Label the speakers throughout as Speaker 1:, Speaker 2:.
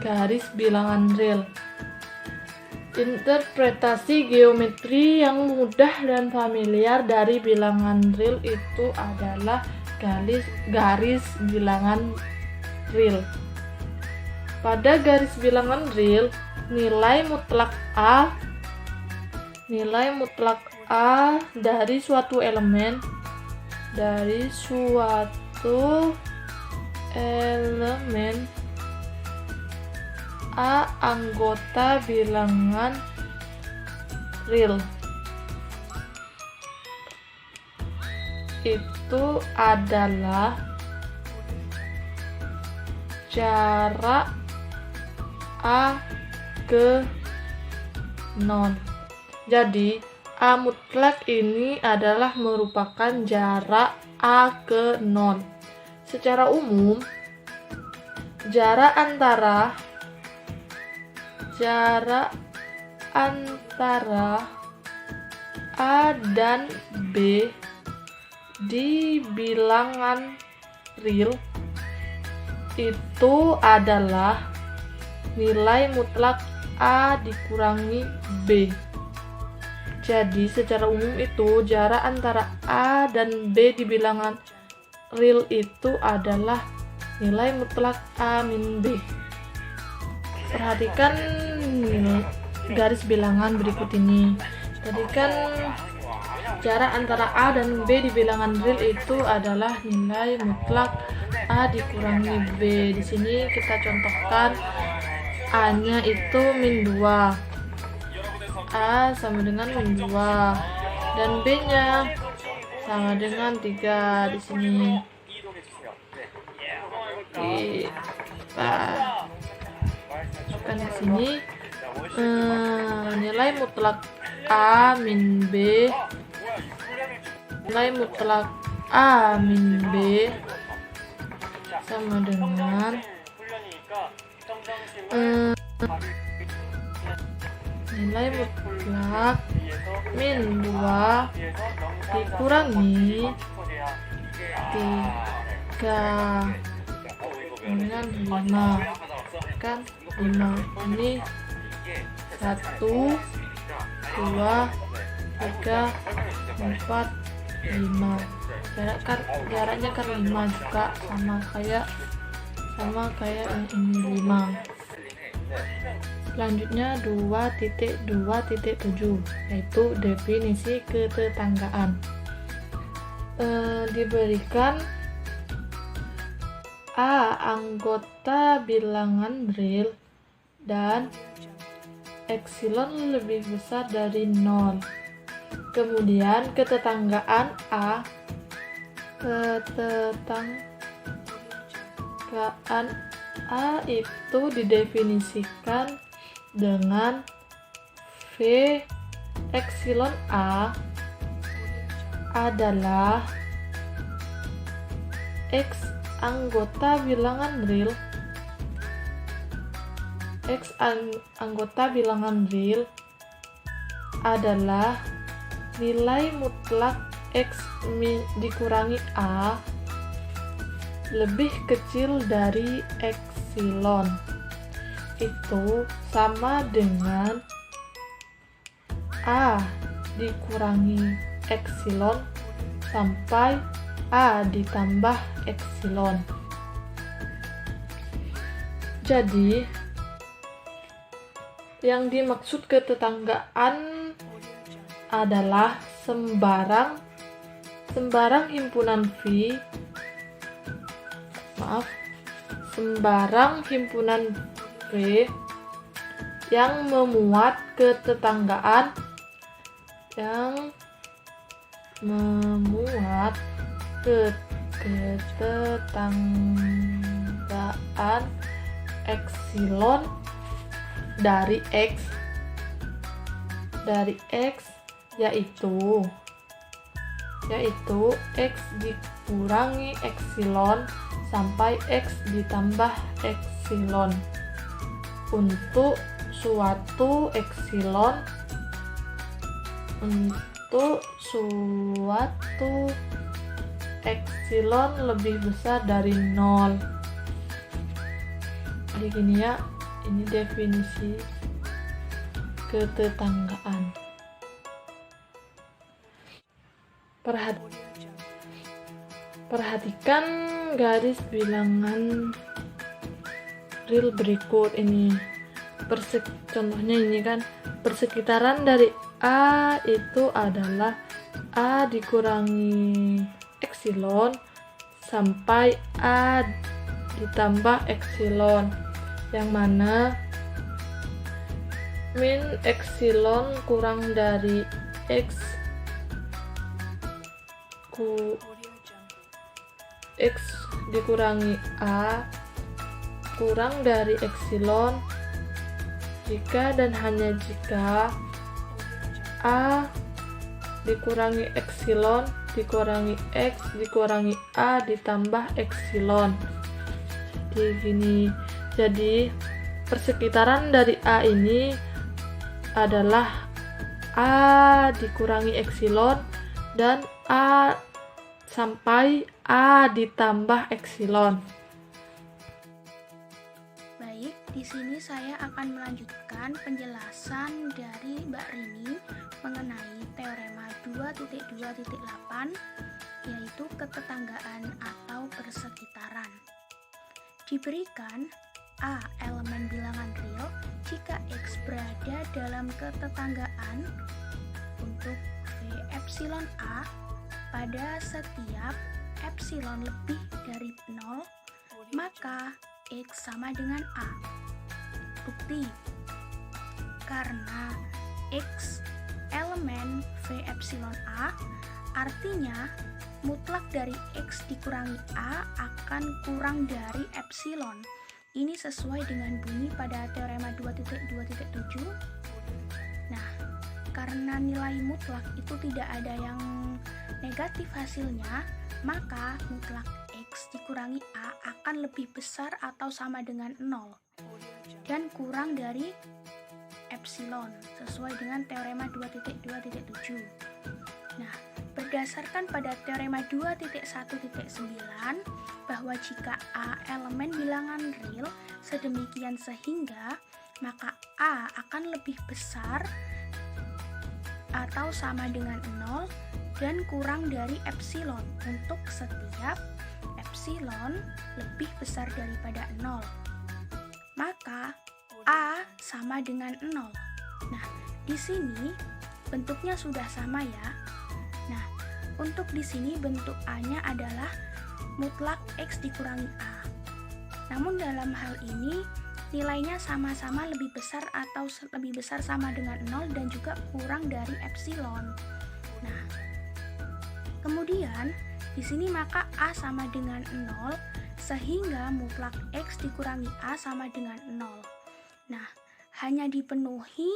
Speaker 1: garis bilangan real. Interpretasi geometri yang mudah dan familiar dari bilangan real itu adalah garis bilangan real. Pada garis bilangan real, nilai mutlak A dari suatu elemen A anggota bilangan real itu adalah jarak A ke 0. Jadi A mutlak ini adalah merupakan jarak A ke 0. Secara umum, jarak antara A dan B di bilangan real itu adalah nilai mutlak A dikurangi B. Jadi secara umum itu jarak antara A dan B di bilangan real itu adalah nilai mutlak A min B. Perhatikan garis bilangan berikut ini. Tadi kan jarak antara A dan B di bilangan real itu adalah nilai mutlak A dikurangi B. Di sini kita contohkan A-nya itu min 2. A sama dengan min 2 dan B-nya sama dengan 3 di sini. Kita masukkan ke sini nilai mutlak A min B sama dengan nilai mutlak min 2 dikurangi 3 dengan 5 kan 5 ini 1 2 3 4 5 jaraknya kan 5 juga sama kayak ini 5. Selanjutnya 2.2.7 yaitu definisi ketetanggaan. Diberikan A anggota bilangan real dan epsilon lebih besar dari 0. Kemudian ketetanggaan A itu didefinisikan dengan V epsilon A adalah X anggota bilangan real adalah nilai mutlak X dikurangi A lebih kecil dari epsilon. Itu sama dengan A dikurangi epsilon sampai A ditambah epsilon. Jadi yang dimaksud ketetanggaan adalah sembarang himpunan V yang memuat ketetanggaan epsilon dari X yaitu X dikurangi epsilon sampai X ditambah epsilon untuk suatu epsilon lebih besar dari 0. Jadi gini ya, Ini definisi ketetanggaan. Perhatikan garis bilangan real berikut ini. Contohnya ini kan, persekitaran dari A itu adalah A dikurangi epsilon sampai A ditambah epsilon, yang mana min epsilon kurang dari X dikurangi A kurang dari epsilon jika dan hanya jika A dikurangi epsilon dikurangi X dikurangi A ditambah epsilon. Jadi persekitaran dari A ini adalah A dikurangi epsilon dan A sampai A ditambah epsilon.
Speaker 2: Baik, di sini saya akan melanjutkan penjelasan dari Mbak Rini mengenai teorema 2.2.8, yaitu ketetanggaan atau persekitaran. Diberikan A elemen bilangan real jika X berada dalam ketetanggaan untuk V epsilon A pada setiap epsilon lebih dari 0, maka X sama dengan A. Bukti, karena X elemen V epsilon A, artinya mutlak dari X dikurangi A akan kurang dari epsilon. Ini sesuai dengan bunyi pada teorema 2.2.7. Nah, karena nilai mutlak itu tidak ada yang negatif hasilnya, maka mutlak X dikurangi A akan lebih besar atau sama dengan 0 dan kurang dari epsilon sesuai dengan teorema 2.2.7. Nah, berdasarkan pada teorema 2.1.9 bahwa jika A elemen bilangan real sedemikian sehingga, maka A akan lebih besar atau sama dengan 0 dan kurang dari epsilon untuk setiap epsilon lebih besar daripada 0. Maka A sama dengan 0. Nah, di sini bentuknya sudah sama ya. Nah, untuk di sini bentuk A-nya adalah mutlak X dikurangi A. Namun dalam hal ini nilainya sama-sama lebih besar atau lebih besar sama dengan 0 dan juga kurang dari epsilon. Nah, kemudian di sini maka A sama dengan 0 sehingga mutlak X dikurangi A sama dengan 0. Nah, hanya dipenuhi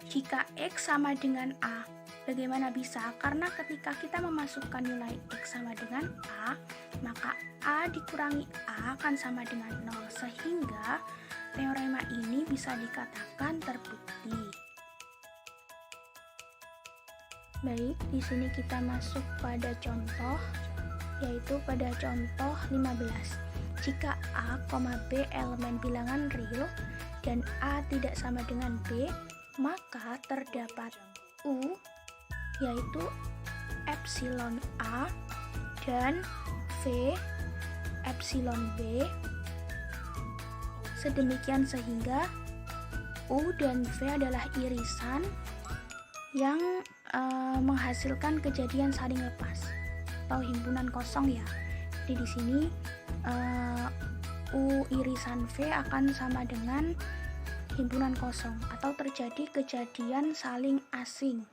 Speaker 2: jika X sama dengan A. Bagaimana bisa? Karena ketika kita memasukkan nilai X sama dengan A, maka A dikurangi A akan sama dengan 0, sehingga teorema ini bisa dikatakan terbukti. Baik, di sini kita masuk pada contoh, yaitu pada contoh 15. Jika A, B elemen bilangan real dan A tidak sama dengan B, maka terdapat U, yaitu epsilon A dan V epsilon B, sedemikian sehingga U dan V adalah irisan yang menghasilkan kejadian saling lepas atau himpunan kosong ya. Jadi di sini U irisan V akan sama dengan himpunan kosong atau terjadi kejadian saling asing.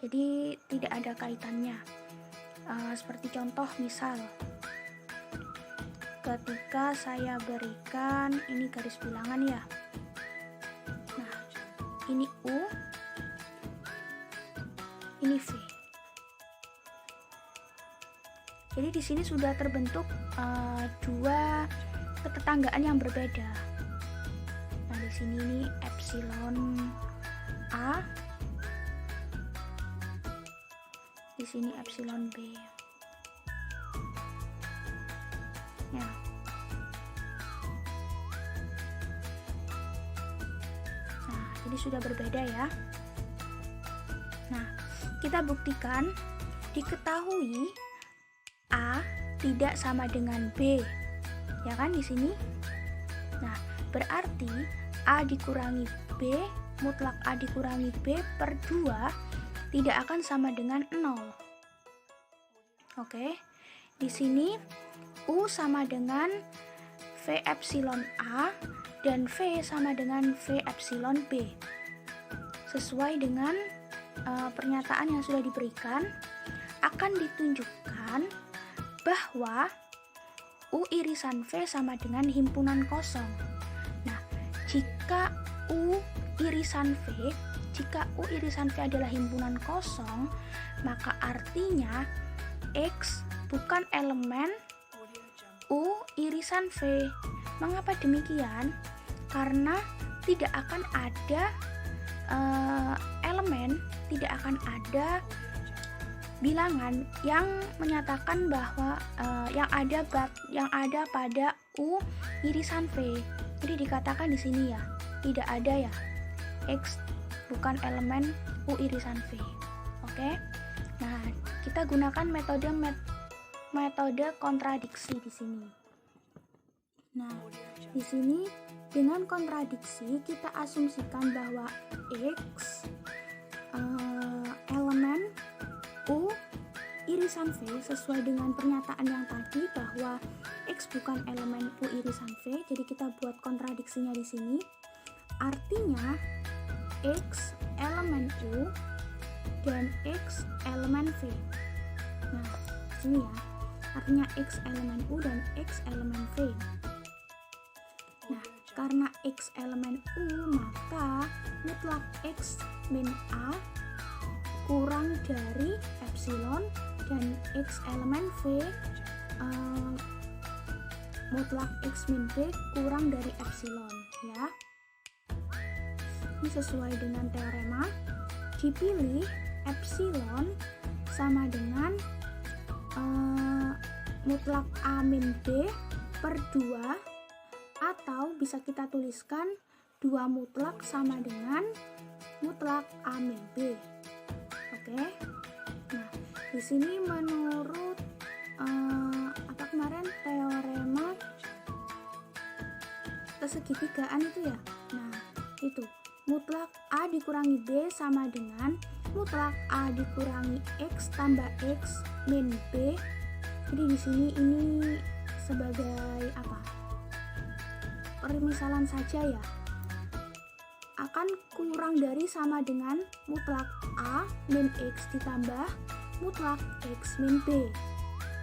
Speaker 2: Jadi tidak ada kaitannya. Seperti contoh misal, ketika saya berikan ini garis bilangan ya. Nah, ini U, ini V. Jadi di sini sudah terbentuk dua ketetanggaan yang berbeda. Nah, di sini ini epsilon A, di sini epsilon B. Ya. jadi sudah berbeda ya. Nah, kita buktikan. Diketahui A tidak sama dengan B, ya kan di sini. Nah, berarti A dikurangi B, mutlak A dikurangi B per 2 tidak akan sama dengan 0. Oke, di sini U sama dengan V epsilon A dan V sama dengan V epsilon B. Sesuai dengan pernyataan yang sudah diberikan, akan ditunjukkan bahwa U irisan V sama dengan himpunan kosong. Nah, jika U irisan V adalah himpunan kosong, maka artinya X bukan elemen U irisan V. Mengapa demikian? Karena tidak akan ada tidak akan ada bilangan yang menyatakan bahwa yang ada pada U irisan V. Jadi dikatakan di sini ya, tidak ada ya, X bukan elemen U irisan V. Oke. Nah, kita gunakan metode kontradiksi di sini. Nah, di sini dengan kontradiksi kita asumsikan bahwa X elemen U irisan V sesuai dengan pernyataan yang tadi bahwa X bukan elemen U irisan V. Jadi kita buat kontradiksinya di sini. Artinya X elemen U dan X elemen V. Nah, sini ya. Artinya X elemen U dan X elemen V. Nah, karena X elemen U, maka mutlak X min A kurang dari epsilon dan X elemen V mutlak X min B kurang dari epsilon ya. Ini sesuai dengan teorema. Dipilih epsilon sama dengan mutlak A min B per 2, atau bisa kita tuliskan 2 mutlak sama dengan mutlak A min B. Oke. Nah, di sini menurut kemarin teorema kesegitigaan itu ya. Nah, itu mutlak A dikurangi B sama dengan mutlak A dikurangi X tambah X min B. Jadi di sini ini sebagai permisalan saja ya. Akan kurang dari sama dengan mutlak A min X ditambah mutlak X min B.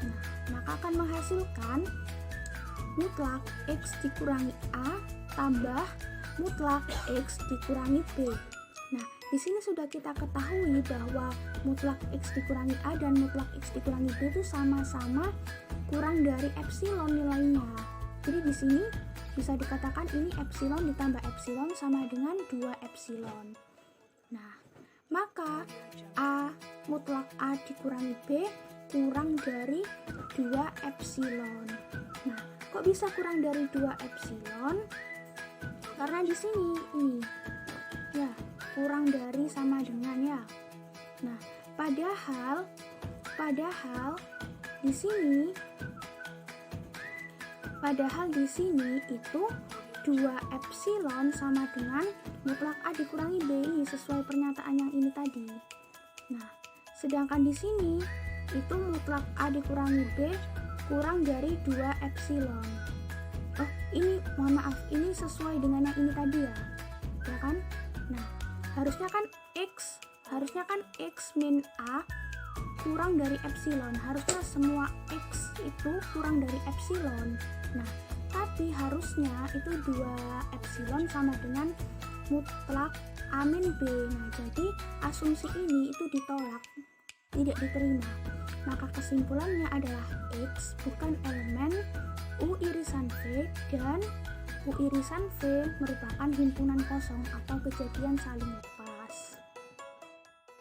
Speaker 2: Nah, maka akan menghasilkan mutlak X dikurangi A tambah mutlak X dikurangi B. Nah, di sini sudah kita ketahui bahwa mutlak X dikurangi A dan mutlak X dikurangi B itu sama-sama kurang dari epsilon nilainya. Jadi di sini bisa dikatakan ini epsilon ditambah epsilon sama dengan 2 epsilon. Nah, maka A mutlak A dikurangi B kurang dari 2 epsilon. Nah, kok bisa kurang dari 2 epsilon? Karena di sini ini ya kurang dari sama dengan ya. Nah, padahal di sini itu 2 epsilon sama dengan mutlak A dikurangi B ini sesuai pernyataan yang ini tadi. Nah, sedangkan di sini itu mutlak A dikurangi B kurang dari 2 epsilon. Oh, ini mohon maaf, ini sesuai dengan yang ini tadi ya. Ya kan? Nah, harusnya kan X min A kurang dari epsilon. Harusnya semua X itu kurang dari epsilon. Nah, tapi harusnya itu 2 epsilon sama dengan mutlak A min B. Nah, jadi asumsi ini itu ditolak, tidak diterima. Maka kesimpulannya adalah X bukan elemen U irisan V dan U irisan V merupakan himpunan kosong atau kejadian saling